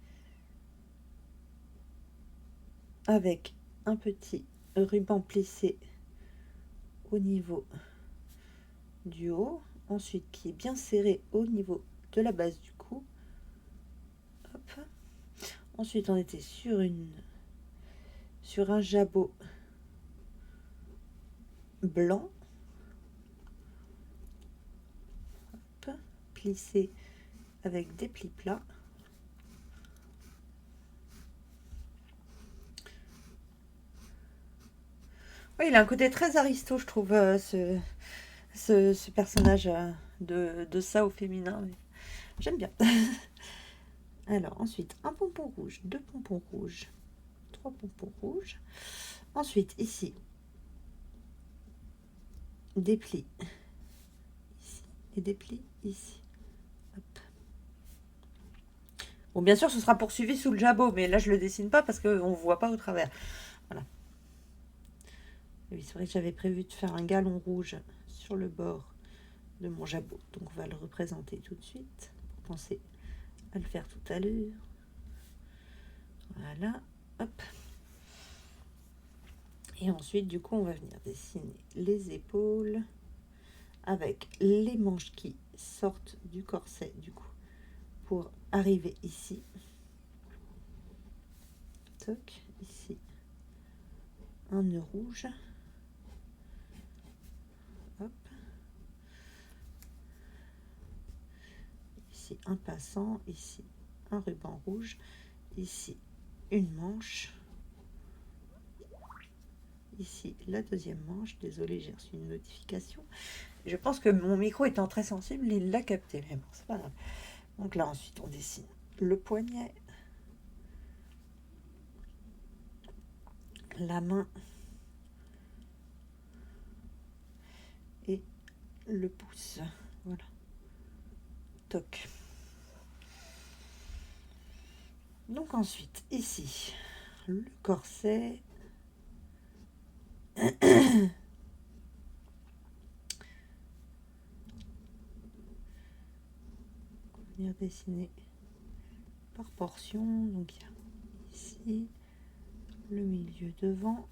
avec un petit ruban plissé au niveau du haut. Ensuite, qui est bien serré au niveau de la base du cou. Hop. Ensuite, on était sur un jabot blanc. Hop. Plissé avec des plis plats. Oui, il a un côté très aristo, je trouve, ce personnage de ça au féminin. Mais j'aime bien. Alors, ensuite, un pompon rouge, 2 pompons rouges, 3 pompons rouges. Ensuite, ici, des plis ici et des plis ici. Hop. Bon, bien sûr, ce sera poursuivi sous le jabot, mais là, je le dessine pas parce qu'on ne voit pas au travers. Voilà. Oui, c'est vrai que j'avais prévu de faire un galon rouge sur le bord de mon jabot. Donc, on va le représenter tout de suite pour penser à le faire tout à l'heure. Voilà. Hop. Et ensuite, du coup, on va venir dessiner les épaules avec les manches qui sortent du corset, du coup, pour arriver ici. Toc, ici, un nœud rouge. Hop. Ici, un passant. Ici, un ruban rouge. Ici, une manche. Ici, la deuxième manche. Désolée, j'ai reçu une notification. Je pense que mon micro étant très sensible, il l'a capté. Mais bon, c'est pas grave. Donc là, ensuite, on dessine le poignet, la main et le pouce. Voilà. Toc. Donc ensuite, ici, le corset. Venir dessiner par portion. Donc il y a ici le milieu devant.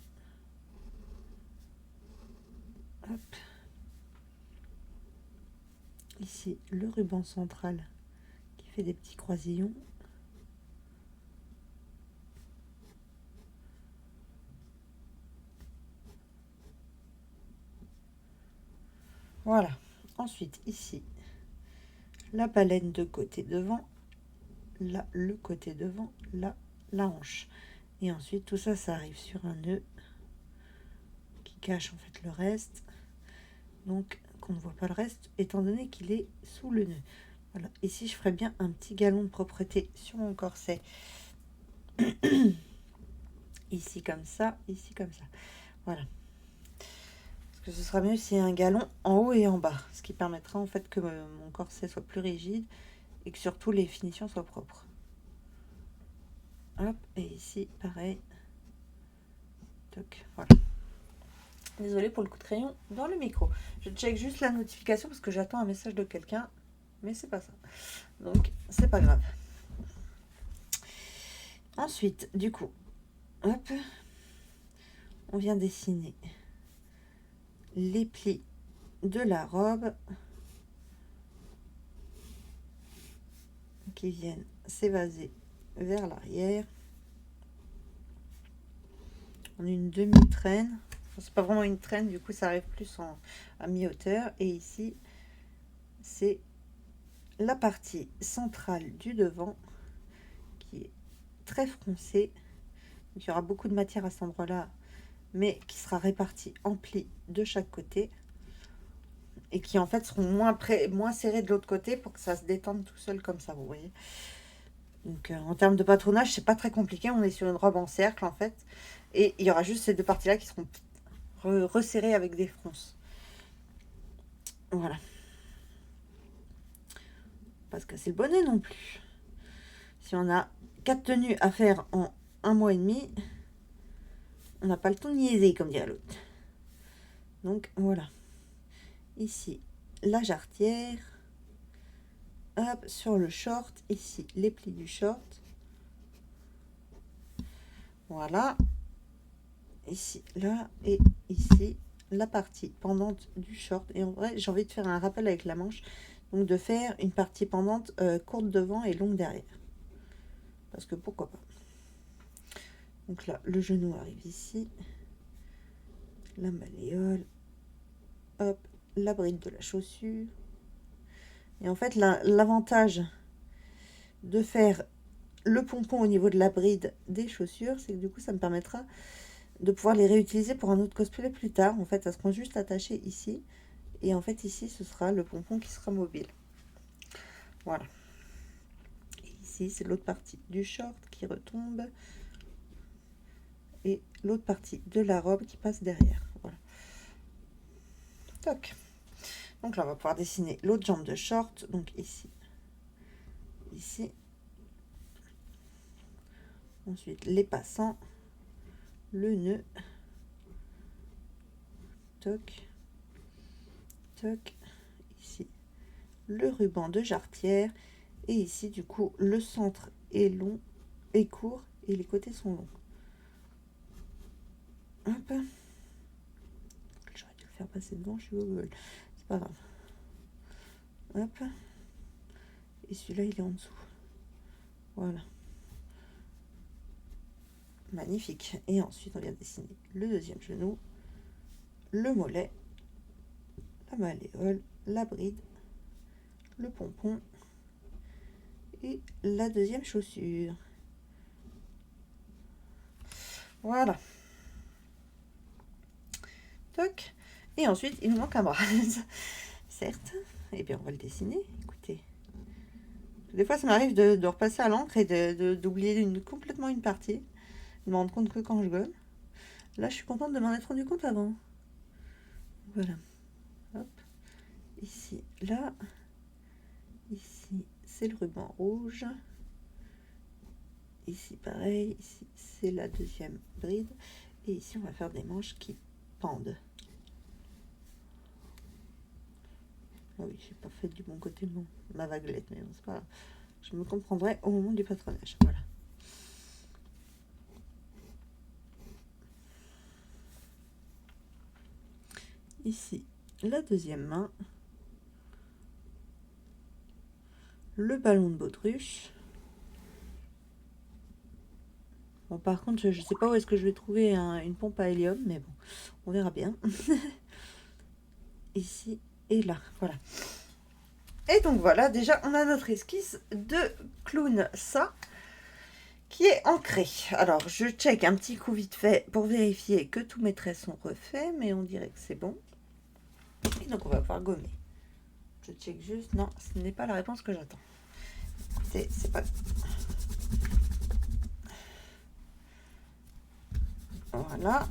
Hop. Ici le ruban central qui fait des petits croisillons. Voilà. Ensuite ici la baleine de côté devant, là le côté devant, là la hanche. Et ensuite tout ça, ça arrive sur un nœud qui cache en fait le reste. Donc qu'on ne voit pas le reste étant donné qu'il est sous le nœud. Voilà. Ici je ferai bien un petit galon de propreté sur mon corset. Ici comme ça, ici comme ça. Voilà. Parce que ce sera mieux s'il y a un galon en haut et en bas. Ce qui permettra en fait que mon corset soit plus rigide et que surtout les finitions soient propres. Hop, et ici pareil. Toc, voilà. Désolée pour le coup de crayon dans le micro. Je check juste la notification parce que j'attends un message de quelqu'un. Mais c'est pas ça. Donc c'est pas grave. Ensuite, du coup, hop, on vient dessiner les plis de la robe qui viennent s'évaser vers l'arrière. On a une demi-traîne. C'est pas vraiment une traîne, du coup ça arrive plus à mi-hauteur. Et ici, c'est la partie centrale du devant qui est très froncée. Donc, il y aura beaucoup de matière à cet endroit-là, mais qui sera répartie en plis de chaque côté et qui en fait seront moins serrés de l'autre côté pour que ça se détende tout seul comme ça, vous voyez. Donc en termes de patronage, c'est pas très compliqué. On est sur une robe en cercle en fait, et il y aura juste ces deux parties-là qui seront resserrées avec des fronces. Voilà. Pas se casser le bonnet non plus. Si on a 4 tenues à faire en un mois et demi. On n'a pas le temps de niaiser, comme dirait l'autre. Donc voilà. Ici, la jarretière. Hop, sur le short, ici, les plis du short. Voilà. Ici, là, et ici, la partie pendante du short. Et en vrai, j'ai envie de faire un rappel avec la manche. Donc de faire une partie pendante courte devant et longue derrière. Parce que pourquoi pas. Donc là, le genou arrive ici. La malléole. Hop, la bride de la chaussure. Et en fait, l'avantage de faire le pompon au niveau de la bride des chaussures, c'est que du coup, ça me permettra de pouvoir les réutiliser pour un autre cosplay plus tard. En fait, elles seront juste attachées ici. Et en fait, ici, ce sera le pompon qui sera mobile. Voilà. Et ici, c'est l'autre partie du short qui retombe. Et l'autre partie de la robe qui passe derrière. Voilà. Toc. Donc là, on va pouvoir dessiner l'autre jambe de short. Donc ici. Ici. Ensuite, les passants. Le nœud. Toc. Toc. Ici, le ruban de jarretière. Et ici, du coup, le centre est long et court. Et les côtés sont longs. Hop. J'aurais dû le faire passer devant, je suis au Google. C'est pas grave. Hop. Et celui-là, il est en dessous. Voilà. Magnifique. Et ensuite, on vient dessiner le deuxième genou, le mollet, la malléole, la bride, le pompon et la deuxième chaussure. Voilà. Toc. Et ensuite, il nous manque un bras. Certes. Et bien, on va le dessiner. Écoutez. Des fois, ça m'arrive de repasser à l'encre et d'oublier complètement une partie. De me rendre compte que quand je gomme. Là, je suis contente de m'en être rendu compte avant. Voilà. Hop. Ici, là. Ici, c'est le ruban rouge. Ici, pareil. Ici, c'est la deuxième bride. Et ici, on va faire des manches qui pendent. Ah oui, j'ai pas fait du bon côté ma vaguelette, mais bon, c'est pas grave. Je me comprendrai au moment du patronage. Voilà. Ici, la deuxième main. Le ballon de baudruche. Bon, par contre, je ne sais pas où est-ce que je vais trouver une pompe à hélium, mais bon, on verra bien. Ici et là, voilà. Et donc voilà, déjà, on a notre esquisse de clown ça, qui est ancrée. Alors, je check un petit coup vite fait pour vérifier que tous mes traits sont refaits, mais on dirait que c'est bon. Et donc, on va pouvoir gommer. Je check juste. Non, ce n'est pas la réponse que j'attends. Écoutez, c'est pas... Voilà.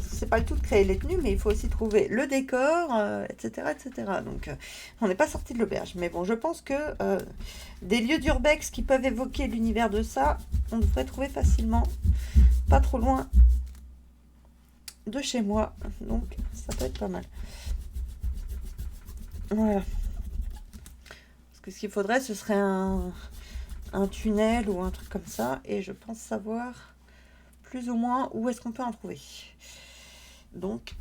C'est pas le tout de créer les tenues, mais il faut aussi trouver le décor, etc., etc. Donc, on n'est pas sorti de l'auberge. Mais bon, je pense que des lieux d'urbex qui peuvent évoquer l'univers de ça, on devrait trouver facilement, pas trop loin de chez moi. Donc, ça peut être pas mal. Voilà. Parce que ce qu'il faudrait, ce serait un tunnel ou un truc comme ça. Et je pense savoir plus ou moins où est-ce qu'on peut en trouver. Donc,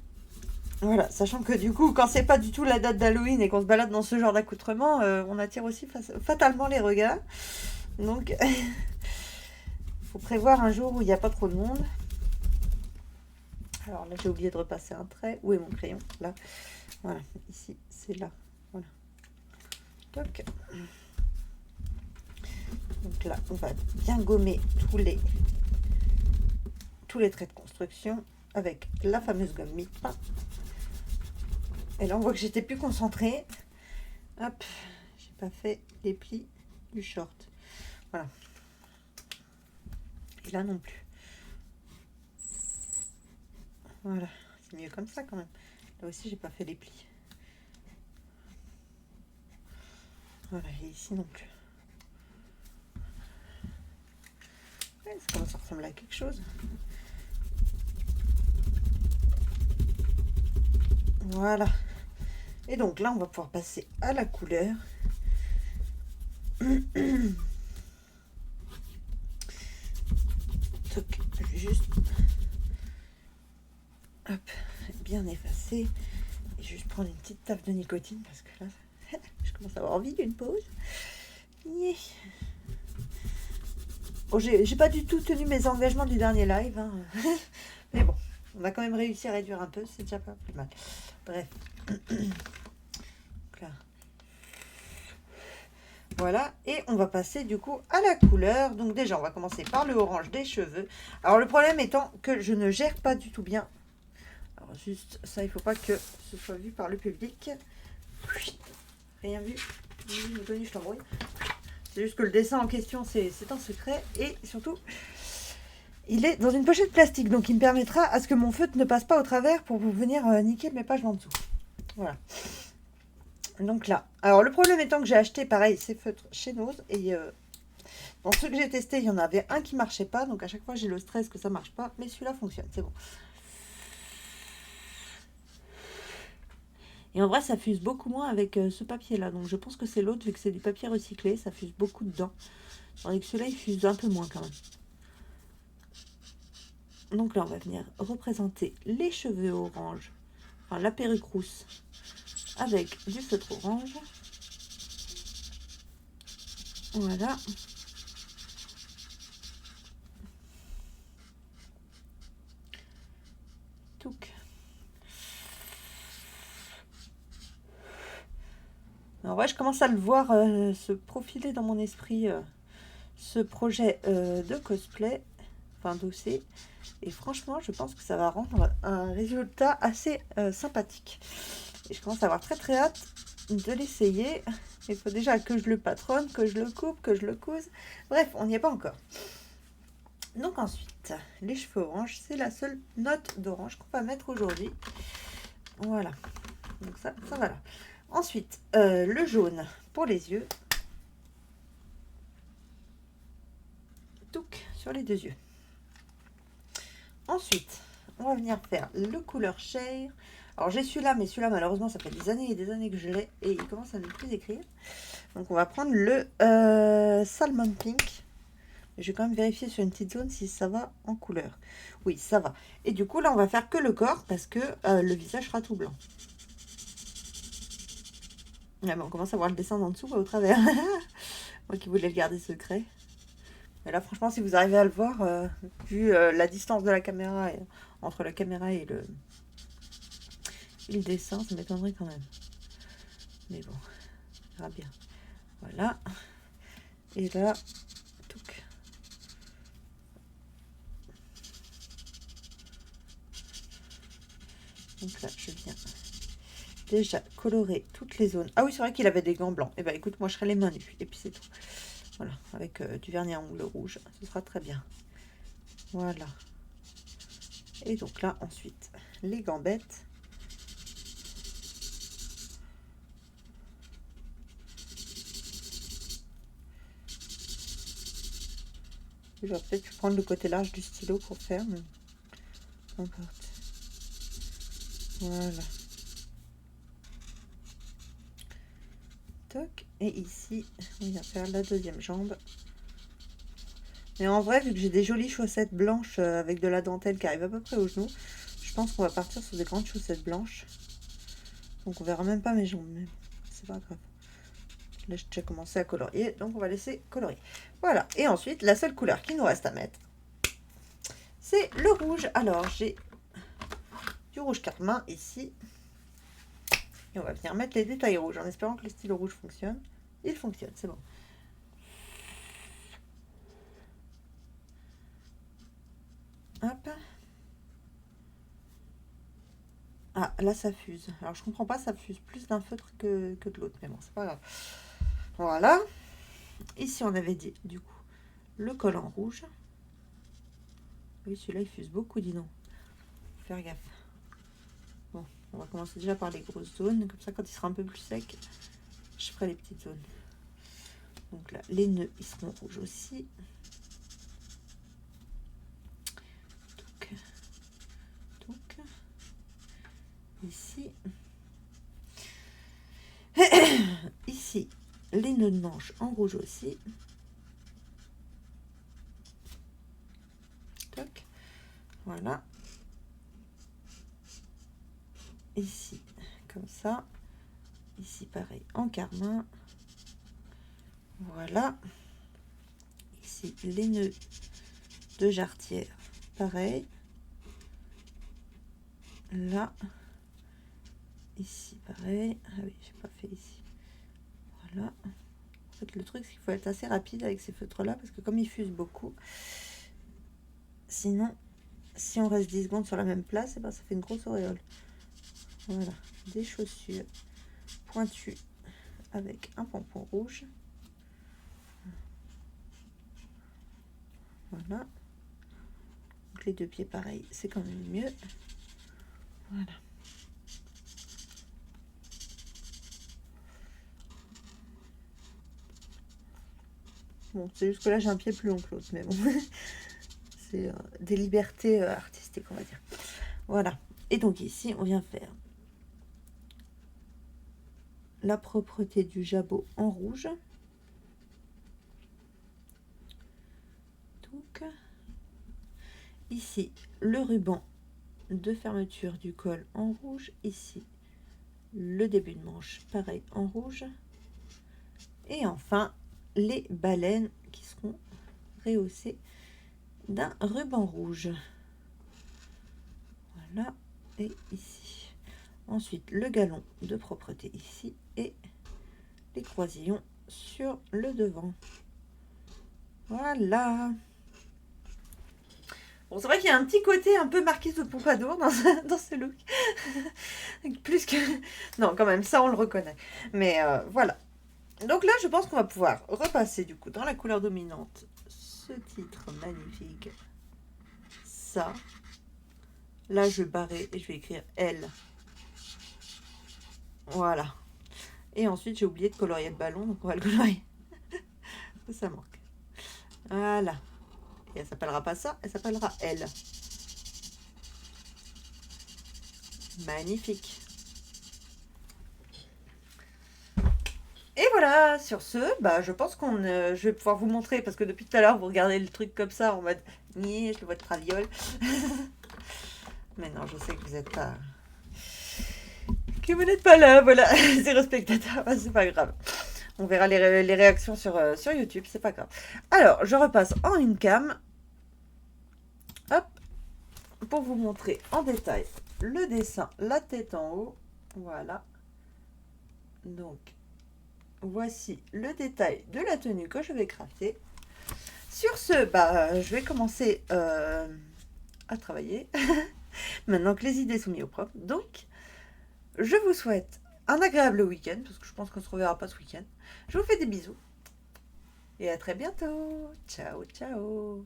voilà, sachant que du coup, quand c'est pas du tout la date d'Halloween et qu'on se balade dans ce genre d'accoutrement, on attire aussi fatalement les regards. Donc, il faut prévoir un jour où il n'y a pas trop de monde. Alors là, j'ai oublié de repasser un trait. Où est mon crayon? Là. Voilà, ici, c'est là. Voilà. Toc. Donc là, on va bien gommer tous les traits de construction avec la fameuse gomme mitra. Et là, on voit que j'étais plus concentrée. Hop, j'ai pas fait les plis du short. Voilà. Et là non plus. Voilà, c'est mieux comme ça quand même. Là aussi, j'ai pas fait les plis. Voilà, et ici non plus. Ouais, ça commence à ressembler à quelque chose. Voilà. Et donc là, on va pouvoir passer à la couleur. Toc, je vais juste hop, bien effacer. Et juste prendre une petite tape de nicotine parce que là, je commence à avoir envie d'une pause. Bon, j'ai pas du tout tenu mes engagements du dernier live. Hein. Mais bon, on a quand même réussi à réduire un peu. C'est déjà pas plus mal. Bref. Donc là. Voilà, et on va passer du coup à la couleur. Donc déjà, on va commencer par le orange des cheveux. Alors le problème étant que je ne gère pas du tout bien. Alors juste ça, il faut pas que ce soit vu par le public. Rien vu. Je t'embrouille. C'est juste que le dessin en question, c'est un secret. Et surtout, il est dans une pochette plastique. Donc il me permettra à ce que mon feutre ne passe pas au travers pour venir niquer mes pages en dessous. Voilà. Donc là, alors le problème étant que j'ai acheté pareil ces feutres chez Nose et dans ceux que j'ai testés, il y en avait un qui marchait pas, donc à chaque fois j'ai le stress que ça marche pas, mais celui-là fonctionne, c'est bon. Et en vrai, ça fuse beaucoup moins avec ce papier-là, donc je pense que c'est l'autre, vu que c'est du papier recyclé, ça fuse beaucoup dedans. Tandis que celui-là, il fuse un peu moins quand même. Donc là, on va venir représenter les cheveux orange, enfin la perruque rousse, avec du feutre orange. Voilà. Touc. Alors ouais, je commence à le voir se profiler dans mon esprit, ce projet de cosplay, enfin d'OC. Et franchement, je pense que ça va rendre un résultat assez sympathique. Et je commence à avoir très très hâte de l'essayer. Il faut déjà que je le patronne, que je le coupe, que je le couse. Bref, on n'y est pas encore. Donc ensuite, les cheveux orange, c'est la seule note d'orange qu'on va mettre aujourd'hui. Voilà. Donc ça va là. Ensuite, le jaune pour les yeux. Touc sur les deux yeux. Ensuite, on va venir faire le couleur share. Alors j'ai celui-là, mais celui-là malheureusement ça fait des années et des années que je l'ai et il commence à ne plus écrire. Donc on va prendre le Salmon Pink. Je vais quand même vérifier sur une petite zone si ça va en couleur. Oui, ça va. Et du coup là on va faire que le corps parce que le visage sera tout blanc. Ouais, mais on commence à voir le dessin en dessous au travers. Moi qui voulais le garder secret. Mais là franchement si vous arrivez à le voir, vu la distance de la caméra entre la caméra et le dessin, ça m'étonnerait quand même. Mais bon, ça va bien. Voilà. Et là, touc. Donc là, je viens déjà colorer toutes les zones. Ah oui, c'est vrai qu'il avait des gants blancs. Et bah écoute, moi je serai les mains nues. Et puis c'est tout. Voilà, avec du vernis à ongles rouge, ce sera très bien. Voilà. Et donc là, ensuite, les gambettes. Je vais peut-être prendre le côté large du stylo pour faire, mais n'importe. Voilà. Toc. Et ici, on va faire la deuxième jambe. Mais en vrai, vu que j'ai des jolies chaussettes blanches avec de la dentelle qui arrive à peu près aux genoux, je pense qu'on va partir sur des grandes chaussettes blanches. Donc on verra même pas mes jambes, mais c'est pas grave. Là, j'ai déjà commencé à colorier, donc on va laisser colorier. Voilà, et ensuite, la seule couleur qui nous reste à mettre, c'est le rouge. Alors, j'ai du rouge carmin ici. Et on va venir mettre les détails rouges, en espérant que le stylo rouge fonctionne. Il fonctionne, c'est bon. Hop. Ah, là, ça fuse. Alors, je comprends pas, ça fuse plus d'un feutre que de l'autre, mais bon, c'est pas grave. Voilà. Ici, on avait dit, du coup, le collant rouge. Oui, celui-là, il fuse beaucoup, dis donc. Faut faire gaffe. Bon, on va commencer déjà par les grosses zones. Comme ça, quand il sera un peu plus sec, je ferai les petites zones. Donc là, les nœuds, ils seront rouges aussi. Donc, ici. Ici, les nœuds de manche en rouge aussi. Toc. Voilà. Ici, comme ça. Ici, pareil, en carmin. Voilà. Ici, les nœuds de jarretière. Pareil. Là. Ici, pareil. Ah oui, j'ai pas fait ici. Voilà. En fait, le truc, c'est qu'il faut être assez rapide avec ces feutres-là, parce que comme ils fusent beaucoup, sinon, si on reste 10 secondes sur la même place, et ben, ça fait une grosse auréole. Voilà. Des chaussures pointues avec un pompon rouge. Voilà. Donc les deux pieds pareil, c'est quand même mieux. Voilà. Bon, c'est juste que là j'ai un pied plus long que l'autre, mais bon. C'est des libertés artistiques, on va dire. Voilà. Et donc ici, on vient faire la propreté du jabot en rouge. Donc, ici, le ruban de fermeture du col en rouge. Ici, le début de manche, pareil, en rouge. Et enfin, les baleines qui seront rehaussées d'un ruban rouge. Voilà, et ici. Ensuite, le galon de propreté ici et les croisillons sur le devant. Voilà. Bon, c'est vrai qu'il y a un petit côté un peu Marquise de Pompadour dans ce look. Plus que... Non, quand même, ça, on le reconnaît. Mais voilà. Donc là, je pense qu'on va pouvoir repasser, du coup, dans la couleur dominante, ce titre magnifique. Ça. Là, je vais barrer et je vais écrire L. Voilà. Et ensuite, j'ai oublié de colorier le ballon, donc on va le colorier. Ça manque. Voilà. Et elle s'appellera pas ça, elle s'appellera L. Magnifique. Et voilà, sur ce, bah, je pense qu'on, je vais pouvoir vous montrer, parce que depuis tout à l'heure, vous regardez le truc comme ça, en mode, niais, je le vois de traviole. Mais non, je sais que vous n'êtes pas... Que vous n'êtes pas là, voilà, zéro spectateur, bah, c'est pas grave. On verra les réactions sur YouTube, c'est pas grave. Alors, je repasse en une cam. Hop, pour vous montrer en détail le dessin, la tête en haut. Voilà. Donc, voici le détail de la tenue que je vais crafter. Sur ce, bah, je vais commencer à travailler. Maintenant que les idées sont mises au propre. Donc, je vous souhaite un agréable week-end, parce que je pense qu'on se reverra pas ce week-end. Je vous fais des bisous. Et à très bientôt. Ciao, ciao.